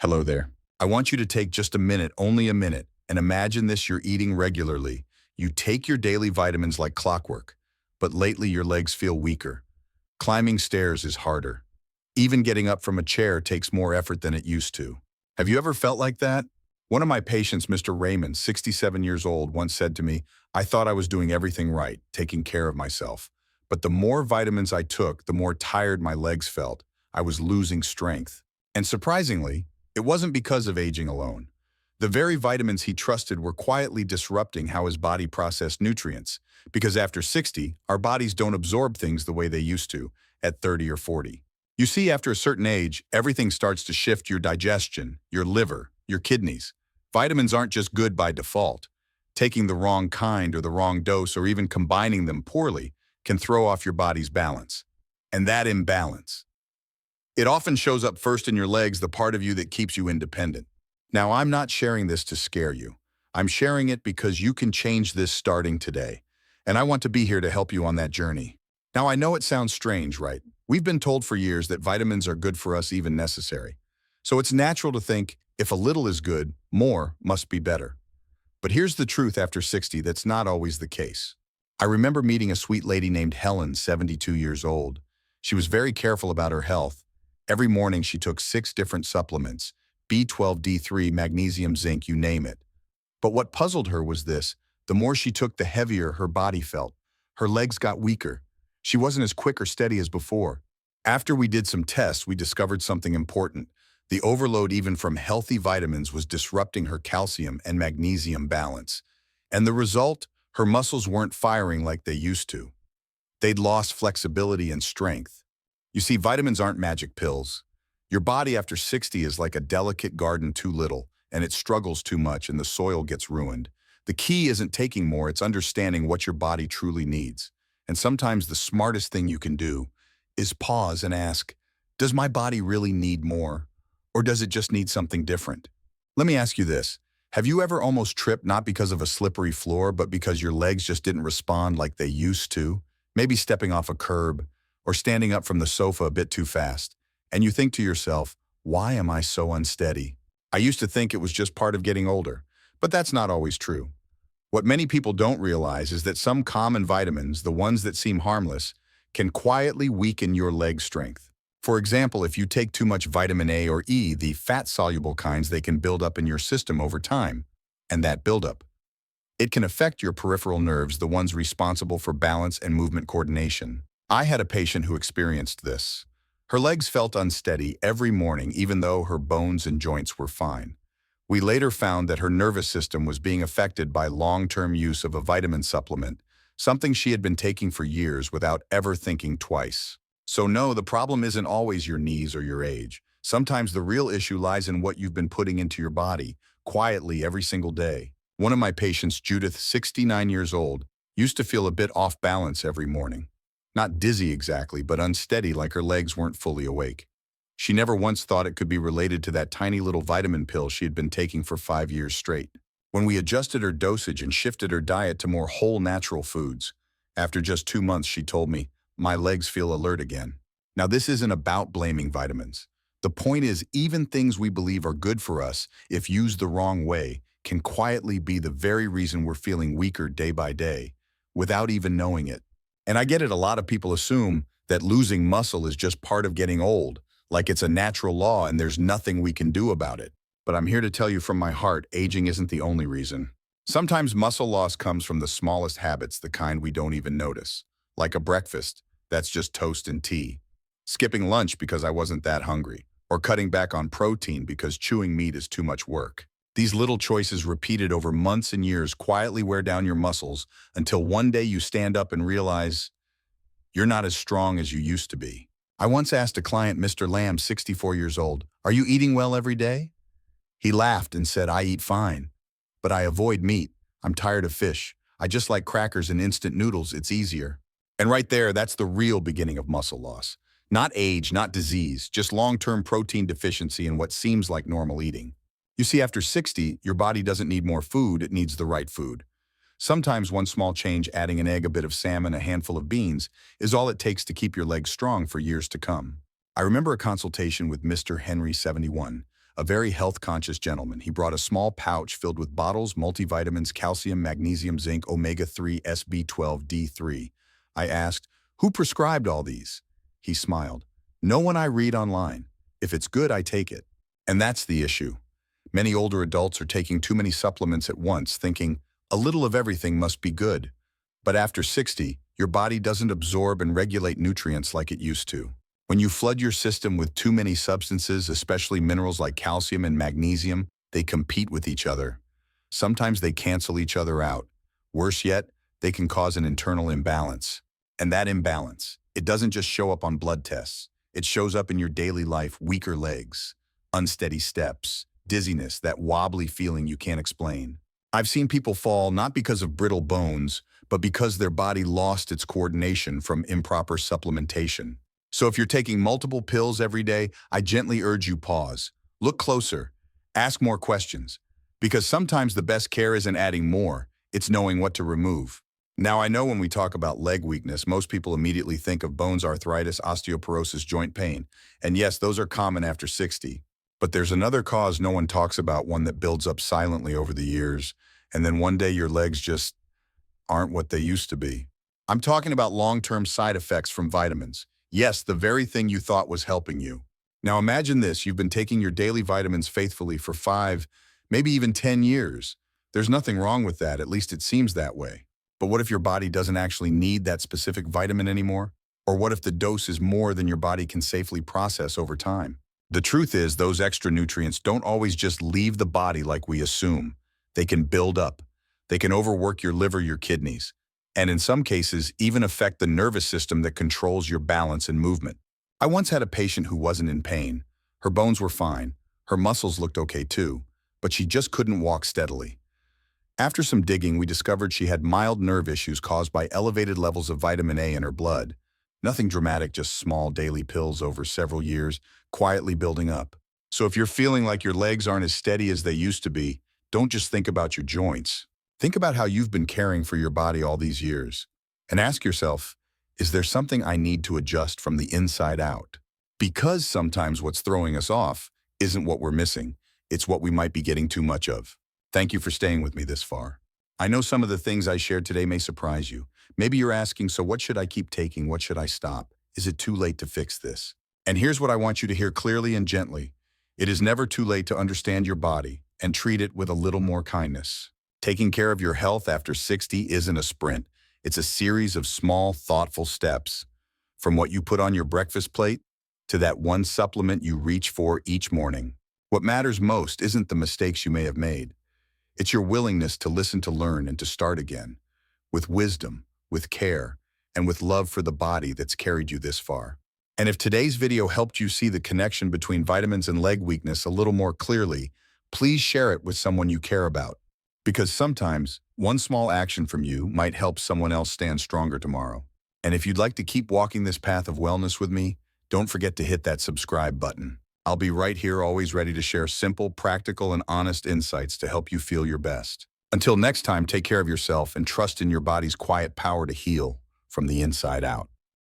Hello there. I want you to take just a minute, only a minute, and imagine this: you're eating regularly. You take your daily vitamins like clockwork, but lately your legs feel weaker. Climbing stairs is harder. Even getting up from a chair takes more effort than it used to. Have you ever felt like that? One of my patients, Mr. Raymond, 67 years old, once said to me, "I thought I was doing everything right, taking care of myself. But the more vitamins I took, the more tired my legs felt. I was losing strength." And surprisingly, it wasn't because of aging alone. The very vitamins he trusted were quietly disrupting how his body processed nutrients, because after 60, our bodies don't absorb things the way they used to at 30 or 40. You see, after a certain age, everything starts to shift: your digestion, your liver, your kidneys. Vitamins aren't just good by default. Taking the wrong kind or the wrong dose, or even combining them poorly, can throw off your body's balance. And that imbalance, it often shows up first in your legs, the part of you that keeps you independent. Now, I'm not sharing this to scare you. I'm sharing it because you can change this starting today. And I want to be here to help you on that journey. Now, I know it sounds strange, right? We've been told for years that vitamins are good for us, even necessary. So it's natural to think, if a little is good, more must be better. But here's the truth: after 60, that's not always the case. I remember meeting a sweet lady named Helen, 72 years old. She was very careful about her health. Every morning she took 6 different supplements: B12, D3, magnesium, zinc, you name it. But what puzzled her was this: the more she took, the heavier her body felt. Her legs got weaker. She wasn't as quick or steady as before. After we did some tests, we discovered something important. The overload, even from healthy vitamins, was disrupting her calcium and magnesium balance. And the result? Her muscles weren't firing like they used to. They'd lost flexibility and strength. You see, vitamins aren't magic pills. Your body after 60 is like a delicate garden: too little, and it struggles; too much, and the soil gets ruined. The key isn't taking more, it's understanding what your body truly needs. And sometimes the smartest thing you can do is pause and ask, does my body really need more? Or does it just need something different? Let me ask you this. Have you ever almost tripped, not because of a slippery floor, but because your legs just didn't respond like they used to? Maybe stepping off a curb or standing up from the sofa a bit too fast. And you think to yourself, why am I so unsteady? I used to think it was just part of getting older, but that's not always true. What many people don't realize is that some common vitamins, the ones that seem harmless, can quietly weaken your leg strength. For example, if you take too much vitamin A or E, the fat-soluble kinds, they can build up in your system over time. And that buildup, it can affect your peripheral nerves, the ones responsible for balance and movement coordination. I had a patient who experienced this. Her legs felt unsteady every morning, even though her bones and joints were fine. We later found that her nervous system was being affected by long-term use of a vitamin supplement, something she had been taking for years without ever thinking twice. So no, the problem isn't always your knees or your age. Sometimes the real issue lies in what you've been putting into your body, quietly every single day. One of my patients, Judith, 69 years old, used to feel a bit off balance every morning. Not dizzy exactly, but unsteady, like her legs weren't fully awake. She never once thought it could be related to that tiny little vitamin pill she had been taking for 5 years straight. When we adjusted her dosage and shifted her diet to more whole natural foods, after just 2 months, she told me, "My legs feel alert again." Now, this isn't about blaming vitamins. The point is, even things we believe are good for us, if used the wrong way, can quietly be the very reason we're feeling weaker day by day, without even knowing it. And I get it, a lot of people assume that losing muscle is just part of getting old, like it's a natural law and there's nothing we can do about it. But I'm here to tell you from my heart, aging isn't the only reason. Sometimes muscle loss comes from the smallest habits, the kind we don't even notice. Like a breakfast that's just toast and tea. Skipping lunch because I wasn't that hungry. Or cutting back on protein because chewing meat is too much work. These little choices repeated over months and years quietly wear down your muscles until one day you stand up and realize you're not as strong as you used to be. I once asked a client, Mr. Lamb, 64 years old, "Are you eating well every day?" He laughed and said, "I eat fine, but I avoid meat. I'm tired of fish. I just like crackers and instant noodles. It's easier." And right there, that's the real beginning of muscle loss. Not age, not disease, just long-term protein deficiency in what seems like normal eating. You see, after 60, your body doesn't need more food, it needs the right food. Sometimes one small change, adding an egg, a bit of salmon, a handful of beans, is all it takes to keep your legs strong for years to come. I remember a consultation with Mr. Henry, 71, a very health-conscious gentleman. He brought a small pouch filled with bottles, multivitamins, calcium, magnesium, zinc, omega-3, SB12, D3. I asked, "Who prescribed all these?" He smiled. "No one I read online. If it's good, I take it." And that's the issue. Many older adults are taking too many supplements at once, thinking, a little of everything must be good. But after 60, your body doesn't absorb and regulate nutrients like it used to. When you flood your system with too many substances, especially minerals like calcium and magnesium, they compete with each other. Sometimes they cancel each other out. Worse yet, they can cause an internal imbalance. And that imbalance, it doesn't just show up on blood tests. It shows up in your daily life: weaker legs, unsteady steps, dizziness, that wobbly feeling you can't explain. I've seen people fall not because of brittle bones, but because their body lost its coordination from improper supplementation. So if you're taking multiple pills every day, I gently urge you pause. Look closer. Ask more questions. Because sometimes the best care isn't adding more, it's knowing what to remove. Now, I know when we talk about leg weakness, most people immediately think of bones, arthritis, osteoporosis, joint pain. And yes, those are common after 60. But there's another cause no one talks about, one that builds up silently over the years, and then one day your legs just aren't what they used to be. I'm talking about long-term side effects from vitamins. Yes, the very thing you thought was helping you. Now imagine this: you've been taking your daily vitamins faithfully for 5, maybe even 10 years. There's nothing wrong with that, at least it seems that way. But what if your body doesn't actually need that specific vitamin anymore? Or what if the dose is more than your body can safely process over time? The truth is, those extra nutrients don't always just leave the body like we assume. They can build up. They can overwork your liver, your kidneys, and in some cases, even affect the nervous system that controls your balance and movement. I once had a patient who wasn't in pain. Her bones were fine. Her muscles looked okay too, but she just couldn't walk steadily. After some digging, we discovered she had mild nerve issues caused by elevated levels of vitamin A in her blood. Nothing dramatic, just small daily pills over several years, quietly building up. So if you're feeling like your legs aren't as steady as they used to be, don't just think about your joints. Think about how you've been caring for your body all these years. And ask yourself, is there something I need to adjust from the inside out? Because sometimes what's throwing us off isn't what we're missing, it's what we might be getting too much of. Thank you for staying with me this far. I know some of the things I shared today may surprise you. Maybe you're asking, so what should I keep taking? What should I stop? Is it too late to fix this? And here's what I want you to hear clearly and gently. It is never too late to understand your body and treat it with a little more kindness. Taking care of your health after 60 isn't a sprint. It's a series of small, thoughtful steps. From what you put on your breakfast plate to that one supplement you reach for each morning. What matters most isn't the mistakes you may have made. It's your willingness to listen, to learn, and to start again. With wisdom, with care, and with love for the body that's carried you this far. And if today's video helped you see the connection between vitamins and leg weakness a little more clearly, please share it with someone you care about. Because sometimes, one small action from you might help someone else stand stronger tomorrow. And if you'd like to keep walking this path of wellness with me, don't forget to hit that subscribe button. I'll be right here, always ready to share simple, practical, and honest insights to help you feel your best. Until next time, take care of yourself and trust in your body's quiet power to heal from the inside out.